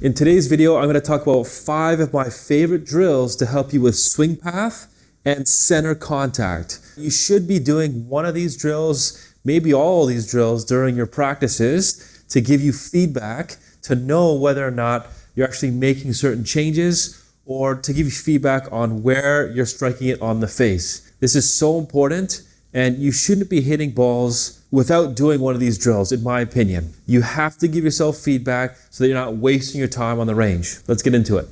In today's video, I'm going to talk about 5 of my favorite drills to help you with swing path and center contact. You should be doing one of these drills, maybe all of these drills during your practices to give you feedback, to know whether or not you're actually making certain changes or to give you feedback on where you're striking it on the face. This is so important, and you shouldn't be hitting balls without doing one of these drills, in my opinion. You have to give yourself feedback so that you're not wasting your time on the range. Let's get into it.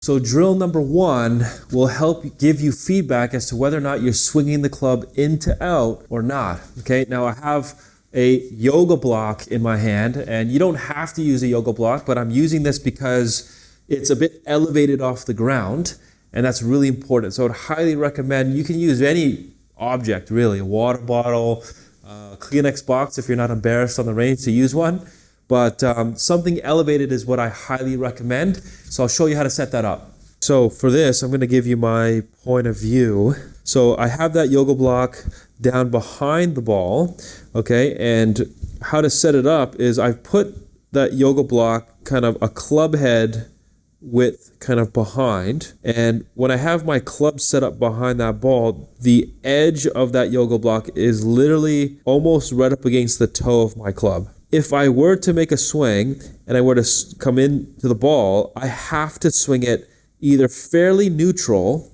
So drill number 1 will help give you feedback as to whether or not you're swinging the club into out or not. Okay, now I have a yoga block in my hand, and you don't have to use a yoga block, but I'm using this because it's a bit elevated off the ground, and that's really important. So I'd highly recommend, you can use any object really, a water bottle, a Kleenex box if you're not embarrassed on the range to use one, but something elevated is what I highly recommend. So I'll show you how to set that up. So for this, I'm gonna give you my point of view. So I have that yoga block down behind the ball, okay? And how to set it up is I've put that yoga block kind of a club head width kind of behind, and when I have my club set up behind that ball, the edge of that yoga block is literally almost right up against the toe of my club. If I were to make a swing and I were to come into the ball, I have to swing it either fairly neutral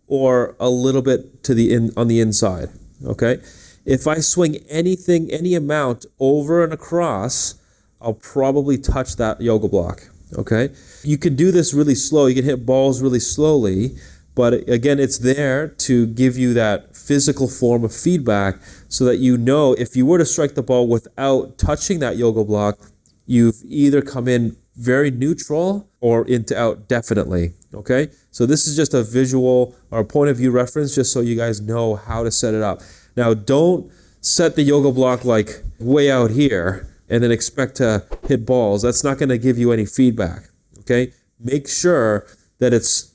or a little bit to the on the inside, okay? If I swing anything, any amount over and across, I'll probably touch that yoga block. Okay, you can do this really slow. You can hit balls really slowly, but again, it's there to give you that physical form of feedback so that you know if you were to strike the ball without touching that yoga block, you've either come in very neutral or into out definitely. Okay, so this is just a visual or a point of view reference just so you guys know how to set it up. Now, don't set the yoga block like way out here and then expect to hit balls. That's not going to give you any feedback, okay? Make sure that it's,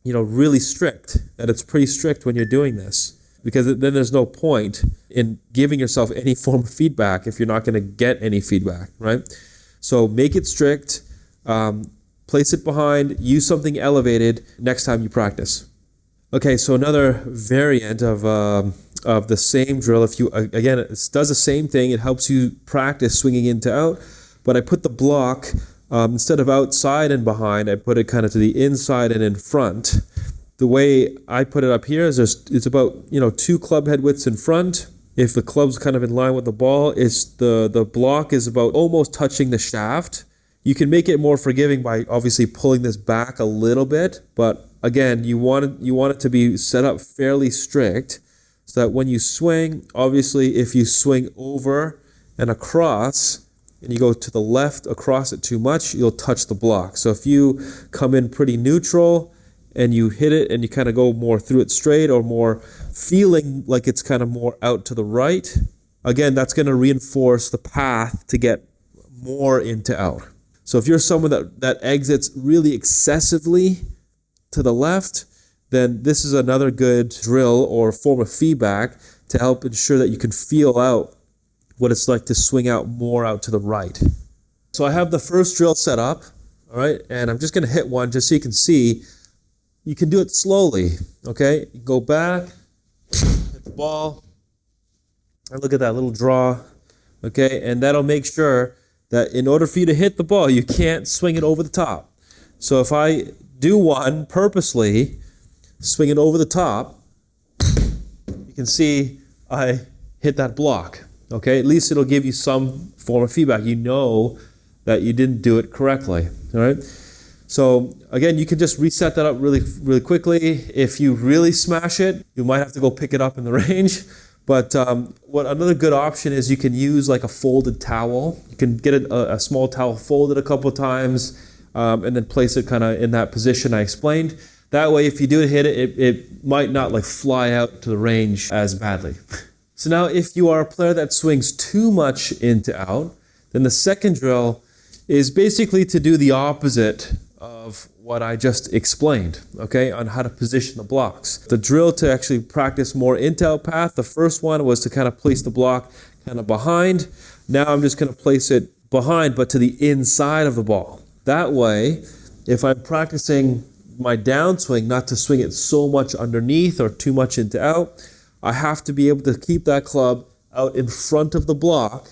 really strict, that it's pretty strict when you're doing this, because then there's no point in giving yourself any form of feedback if you're not going to get any feedback, right? So make it strict, place it behind, use something elevated next time you practice. Okay, so another variant of the same drill, if you, again, it does the same thing, it helps you practice swinging into out, but I put the block, instead of outside and behind, I put it kind of to the inside and in front. The way I put it up here is it's about, 2 club head widths in front. If the club's kind of in line with the ball, the block is about almost touching the shaft. You can make it more forgiving by obviously pulling this back a little bit, but again, you want it to be set up fairly strict so that when you swing, obviously if you swing over and across and you go to the left across it too much, you'll touch the block. So if you come in pretty neutral and you hit it and you kind of go more through it straight or more feeling like it's kind of more out to the right, again, that's going to reinforce the path to get more into out. So if you're someone that exits really excessively to the left, then this is another good drill or form of feedback to help ensure that you can feel out what it's like to swing out more out to the right. So I have the first drill set up, all right, and I'm just going to hit one just so you can see. You can do it slowly, okay? You go back, hit the ball, and look at that little draw, okay? And that'll make sure that in order for you to hit the ball, you can't swing it over the top. So if I do one purposely, swing it over the top, you can see I hit that block, okay? At least it'll give you some form of feedback. You know that you didn't do it correctly, all right? So again, you can just reset that up really, really quickly. If you really smash it, you might have to go pick it up in the range. But what another good option is you can use like a folded towel. You can get a small towel, fold it a couple of times, and then place it kind of in that position I explained. That way, if you do hit it, it might not like fly out to the range as badly. So now if you are a player that swings too much into out, then the second drill is basically to do the opposite of what I just explained, okay, on how to position the blocks. The drill to actually practice more into out path, the first one was to kind of place the block kind of behind. Now I'm just going to place it behind, but to the inside of the ball. That way, if I'm practicing my downswing, not to swing it so much underneath or too much into out, I have to be able to keep that club out in front of the block,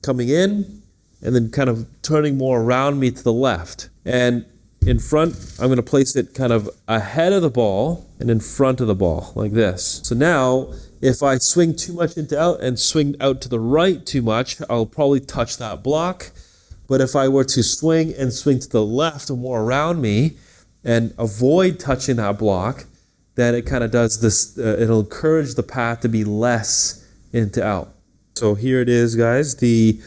coming in, and then kind of turning more around me to the left. And in front, I'm going to place it kind of ahead of the ball and in front of the ball, like this. So now, if I swing too much into out and swing out to the right too much, I'll probably touch that block. But if I were to swing and swing to the left or more around me and avoid touching that block, then it kind of does this, it'll encourage the path to be less into out. So here it is, guys, the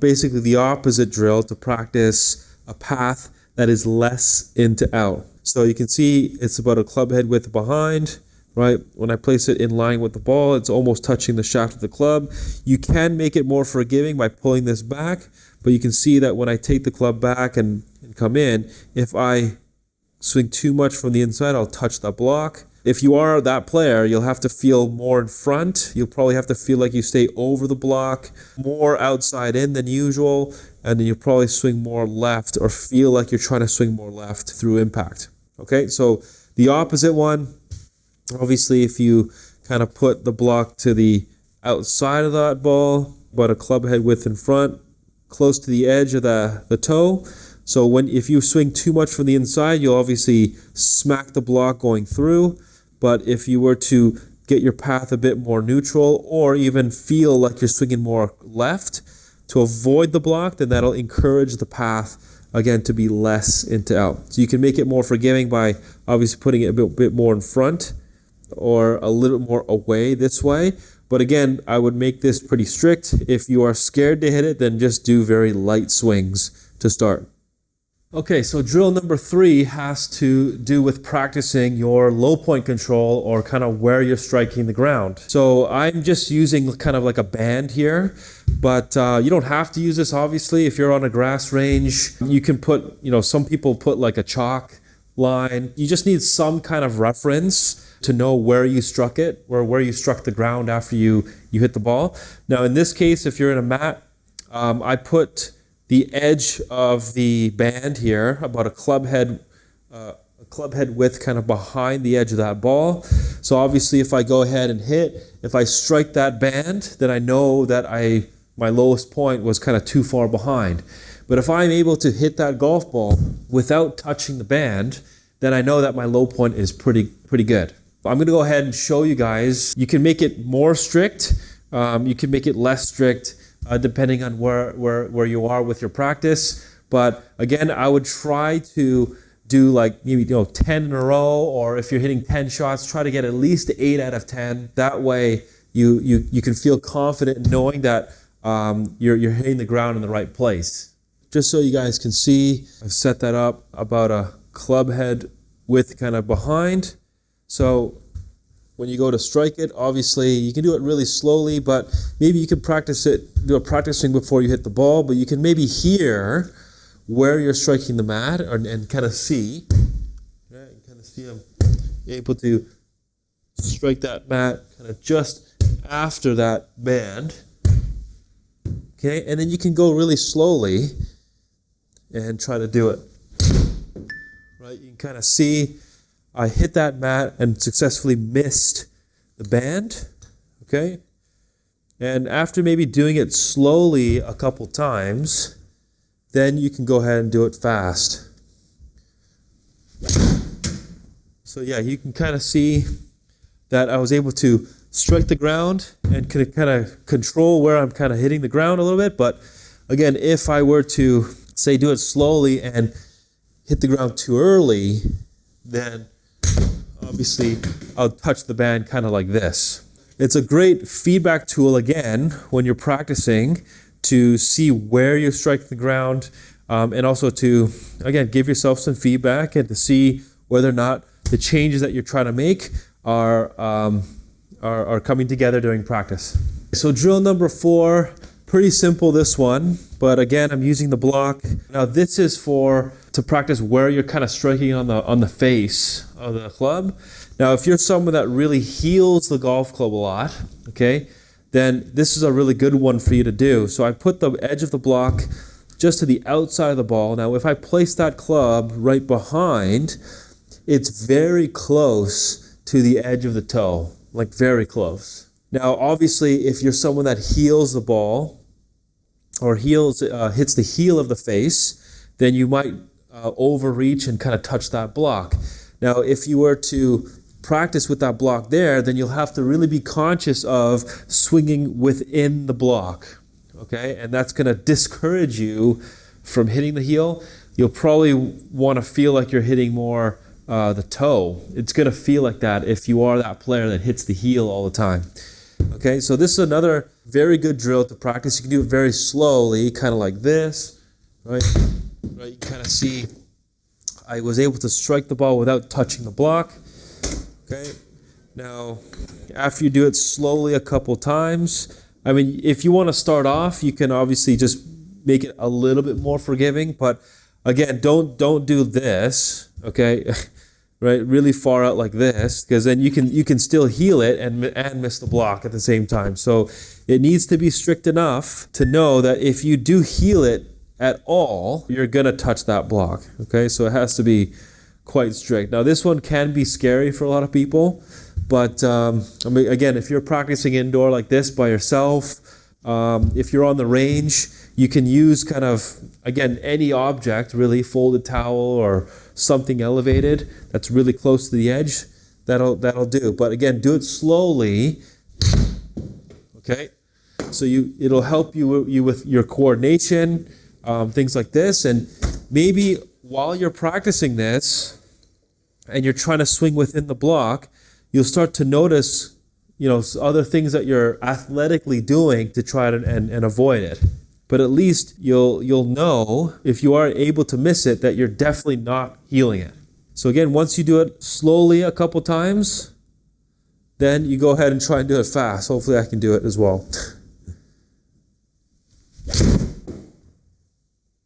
basically the opposite drill to practice a path that is less into out. So you can see it's about a club head width behind, right? When I place it in line with the ball, it's almost touching the shaft of the club. You can make it more forgiving by pulling this back, but you can see that when I take the club back and come in, if I swing too much from the inside, I'll touch that block. If you are that player, you'll have to feel more in front. You'll probably have to feel like you stay over the block, more outside in than usual, and then you'll probably swing more left or feel like you're trying to swing more left through impact. Okay, so the opposite one, obviously if you kind of put the block to the outside of that ball, but a club head width in front, close to the edge of the toe. So if you swing too much from the inside, you'll obviously smack the block going through. But if you were to get your path a bit more neutral or even feel like you're swinging more left to avoid the block, then that'll encourage the path, again, to be less into out. So you can make it more forgiving by obviously putting it a bit more in front or a little more away this way. But again, I would make this pretty strict. If you are scared to hit it, then just do very light swings to start. Okay, so drill number 3 has to do with practicing your low point control or kind of where you're striking the ground. So I'm just using kind of like a band here, but you don't have to use this obviously. If you're on a grass range, you can put, some people put like a chalk line. You just need some kind of reference to know where you struck it or where you struck the ground after you hit the ball. Now in this case, if you're in a mat, I put the edge of the band here, about a club head width kind of behind the edge of that ball. So obviously if I go ahead and hit, if I strike that band, then I know that my lowest point was kind of too far behind. But if I'm able to hit that golf ball without touching the band, then I know that my low point is pretty good. I'm gonna go ahead and show you guys. You can make it more strict, you can make it less strict, depending on where you are with your practice. But again, I would try to do like maybe 10 in a row, or if you're hitting 10 shots, try to get at least 8 out of 10. That way you can feel confident knowing that you're hitting the ground in the right place. Just so you guys can see, I've set that up about a club head width kind of behind. So when you go to strike it, obviously you can do it really slowly, but maybe you can do a practice swing before you hit the ball, but you can maybe hear where you're striking the mat and kind of see. Right? You kind of see I'm able to strike that mat kind of just after that band. Okay, and then you can go really slowly and try to do it. Right? You can kind of see I hit that mat and successfully missed the band, okay? And after maybe doing it slowly a couple times, then you can go ahead and do it fast. So yeah, you can kind of see that I was able to strike the ground and kind of control where I'm kind of hitting the ground a little bit. But again, if I were to, say, do it slowly and hit the ground too early, then obviously I'll touch the band kind of like this. It's a great feedback tool, again, when you're practicing to see where you strike the ground, and also to, again, give yourself some feedback and to see whether or not the changes that you're trying to make are coming together during practice. So drill number 4, pretty simple this one, but again, I'm using the block. Now this is to practice where you're kind of striking on the face of the club. Now if you're someone that really heels the golf club a lot, okay, then this is a really good one for you to do. So I put the edge of the block just to the outside of the ball. Now, if I place that club right behind, it's very close to the edge of the toe, like very close. Now, obviously, if you're someone that heels the ball or hits the heel of the face, then you might overreach and kind of touch that block. Now, if you were to practice with that block there, then you'll have to really be conscious of swinging within the block, okay? And that's going to discourage you from hitting the heel. You'll probably want to feel like you're hitting more the toe. It's going to feel like that if you are that player that hits the heel all the time. Okay, so this is another very good drill to practice. You can do it very slowly, kind of like this, right? You kind of see I was able to strike the ball without touching the block. Okay, now after you do it slowly a couple times, I mean, if you want to start off, you can obviously just make it a little bit more forgiving, but again, don't do this, okay? Right, really far out like this, because then you can still heel it and miss the block at the same time. So it needs to be strict enough to know that if you do heel it at all, you're gonna touch that block. Okay, so it has to be quite strict. Now this one can be scary for a lot of people, but I mean, again, if you're practicing indoor like this by yourself, if you're on the range, you can use kind of, again, any object, really, folded towel or something elevated that's really close to the edge. That'll do. But again, do it slowly. Okay, so it'll help you with your coordination, things like this. And maybe while you're practicing this and you're trying to swing within the block, you'll start to notice, other things that you're athletically doing to try to and avoid it. But at least you'll know, if you are able to miss it, that you're definitely not heeling it. So again, once you do it slowly a couple times, then you go ahead and try and do it fast. Hopefully I can do it as well.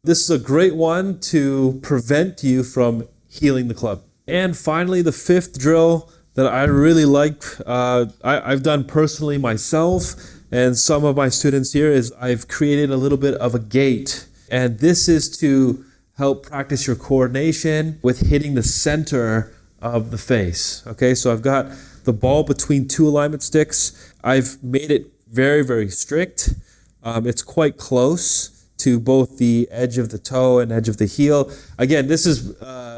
This is a great one to prevent you from heeling the club. And finally, the fifth drill that I really like, I've done personally myself, and some of my students here, is I've created a little bit of a gate. And this is to help practice your coordination with hitting the center of the face. Okay, so I've got the ball between two alignment sticks. I've made it very, very strict. It's quite close to both the edge of the toe and edge of the heel. Again, this is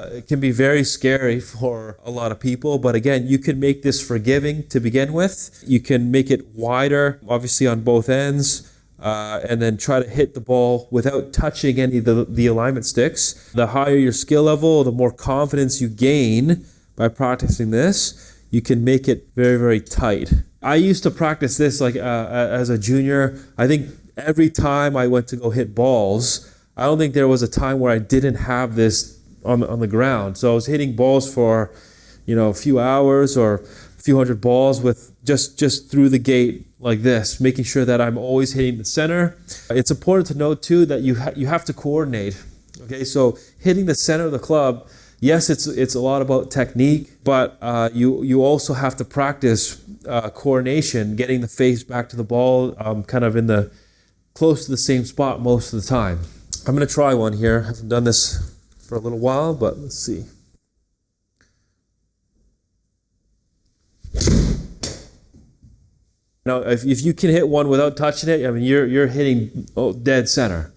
it can be very scary for a lot of people, but again, you can make this forgiving to begin with. You can make it wider, obviously on both ends, and then try to hit the ball without touching any of the alignment sticks. The higher your skill level, the more confidence you gain by practicing this. You can make it very, very tight. I used to practice this like as a junior. I think every time I went to go hit balls, I don't think there was a time where I didn't have this on the ground. So I was hitting balls for, a few hours or a few hundred balls with just through the gate like this, making sure that I'm always hitting the center. It's important to note too that you have to coordinate. Okay, so hitting the center of the club, yes, it's a lot about technique, but you also have to practice coordination, getting the face back to the ball, kind of in the close to the same spot most of the time. I'm going to try one here. I haven't done this for a little while, but let's see. Now, if you can hit one without touching it, I mean, you're hitting dead center.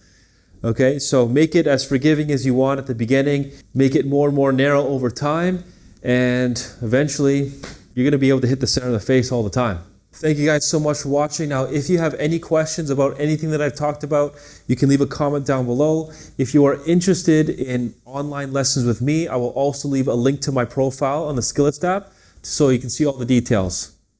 Okay, so make it as forgiving as you want at the beginning. Make it more and more narrow over time, and eventually you're going to be able to hit the center of the face all the time. Thank you guys so much for watching. Now, if you have any questions about anything that I've talked about, you can leave a comment down below. If you are interested in online lessons with me, I will also leave a link to my profile on the Skillest app so you can see all the details.